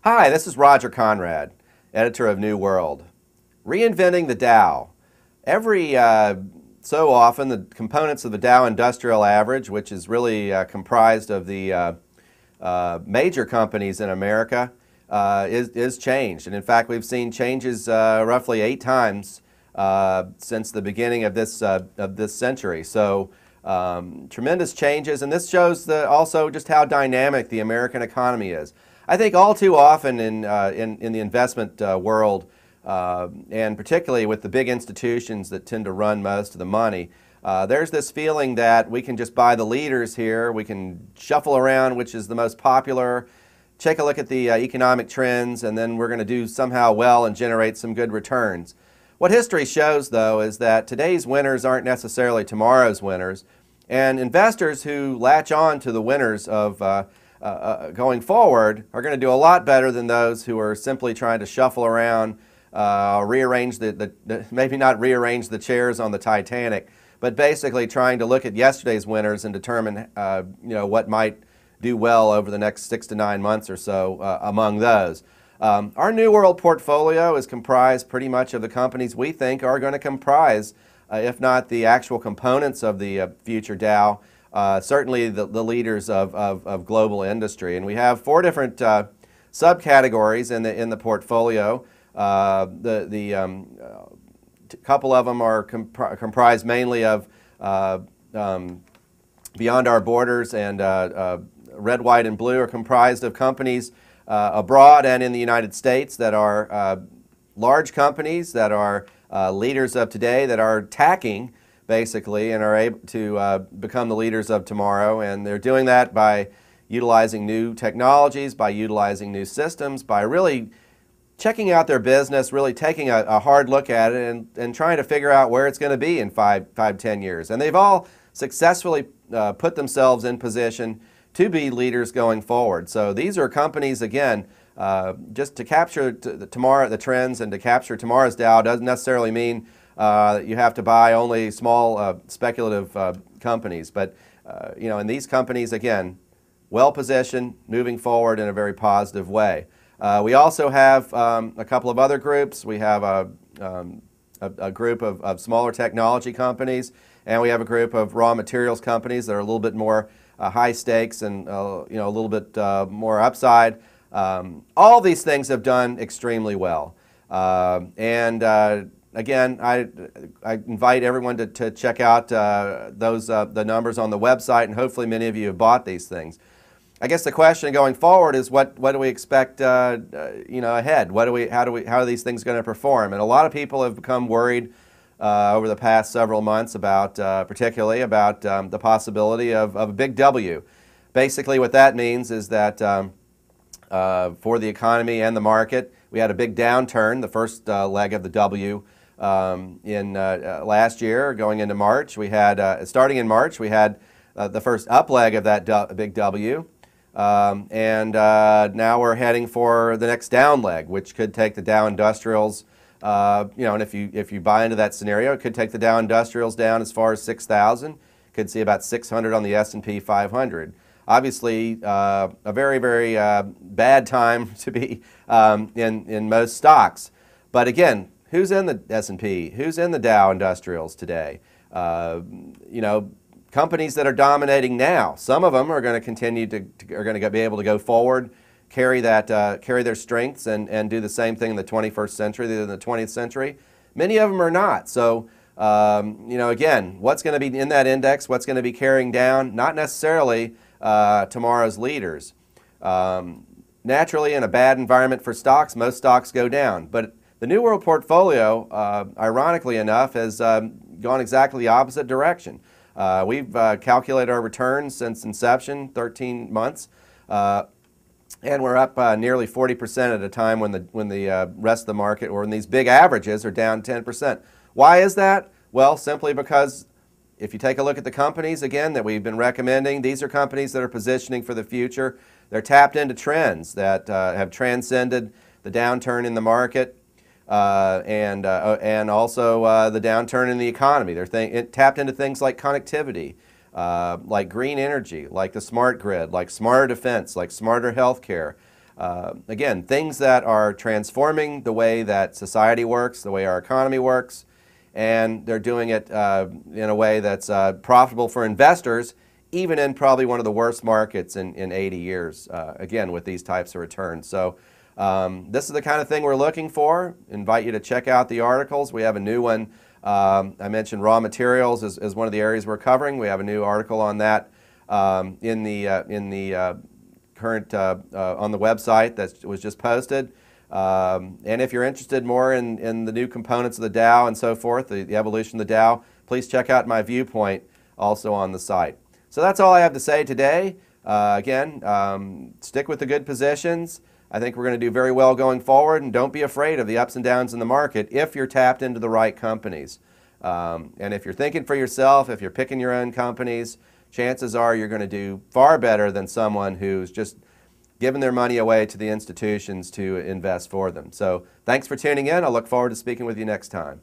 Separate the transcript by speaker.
Speaker 1: Hi, this is Roger Conrad, editor of New World. Reinventing the Dow. Every so often, the components of the Dow Industrial Average, which is really comprised of the major companies in America, is changed. And in fact, we've seen changes roughly 8 times since the beginning of this century. So tremendous changes, and this shows also just how dynamic the American economy is. I think all too often in the investment world, and particularly with the big institutions that tend to run most of the money, there's this feeling that we can just buy the leaders here, we can shuffle around which is the most popular, take a look at the economic trends, and then we're going to do somehow well and generate some good returns. What history shows, though, is that today's winners aren't necessarily tomorrow's winners, and investors who latch on to the winners of going forward are going to do a lot better than those who are simply trying to shuffle around, rearrange maybe not rearrange the chairs on the Titanic, but basically trying to look at yesterday's winners and determine what might do well over the next 6 to 9 months or so among those. Our New World portfolio is comprised pretty much of the companies we think are going to comprise, if not the actual components of the future Dow, certainly the leaders of global industry. And we have 4 different subcategories in the portfolio. Couple of them are comprised mainly of Beyond Our Borders, and Red, White, and Blue are comprised of companies abroad and in the United States that are large companies that are leaders of today, that are tacking basically and are able to become the leaders of tomorrow. And they're doing that by utilizing new technologies, by utilizing new systems, by really checking out their business, really taking a hard look at it and trying to figure out where it's going to be in 10 years. And they've all successfully put themselves in position to be leaders going forward. So these are companies, again, just to capture the trends and to capture tomorrow's Dow doesn't necessarily mean that you have to buy only small speculative companies. But and these companies, again, well positioned, moving forward in a very positive way. We also have a couple of other groups. We have a group of smaller technology companies, and we have a group of raw materials companies that are a little bit more high stakes and a little bit more upside. All these things have done extremely well. Again, I invite everyone to check out the numbers on the website, and hopefully many of you have bought these things. I guess the question going forward is what do we expect ahead? How are these things going to perform? And a lot of people have become worried over the past several months about, particularly about the possibility of a big W. Basically, what that means is that for the economy and the market, we had a big downturn, the first leg of the W in last year, going into March. We had, starting in March, we had the first up leg of that big W. Now we're heading for the next down leg, which could take the Dow Industrials, and if you buy into that scenario, it could take the Dow Industrials down as far as 6,000. Could see about 600 on the S&P 500. Obviously, a very, very bad time to be in most stocks. But again, who's in the S&P? Who's in the Dow Industrials today? Companies that are dominating now. Some of them are going to continue are going to be able to go forward, carry their strengths and do the same thing in the 21st century than in the 20th century. Many of them are not. So, again, what's going to be in that index? What's going to be carrying down? Not necessarily tomorrow's leaders. Naturally, in a bad environment for stocks, most stocks go down. But the New World portfolio, ironically enough, has gone exactly the opposite direction. We've calculated our returns since inception, 13 months, and we're up nearly 40% at a time when the rest of the market, or when these big averages, are down 10%. Why is that? Well, simply because if you take a look at the companies, again, that we've been recommending, these are companies that are positioning for the future. They're tapped into trends that have transcended the downturn in the market. And also the downturn in the economy. They're tapped into things like connectivity, like green energy, like the smart grid, like smarter defense, like smarter healthcare, Again, things that are transforming the way that society works, the way our economy works, and they're doing it in a way that's profitable for investors, even in probably one of the worst markets in 80 years, again, with these types of returns. So this is the kind of thing we're looking for. Invite you to check out the articles. We have a new one. I mentioned raw materials as one of the areas we're covering. We have a new article on that in the current on the website that was just posted. And if you're interested more in the new components of the Dow and so forth, the evolution of the Dow, please check out my viewpoint also on the site. So that's all I have to say today. Again, stick with the good positions. I think we're going to do very well going forward, and don't be afraid of the ups and downs in the market if you're tapped into the right companies. And if you're thinking for yourself, if you're picking your own companies, chances are you're going to do far better than someone who's just giving their money away to the institutions to invest for them. So thanks for tuning in. I look forward to speaking with you next time.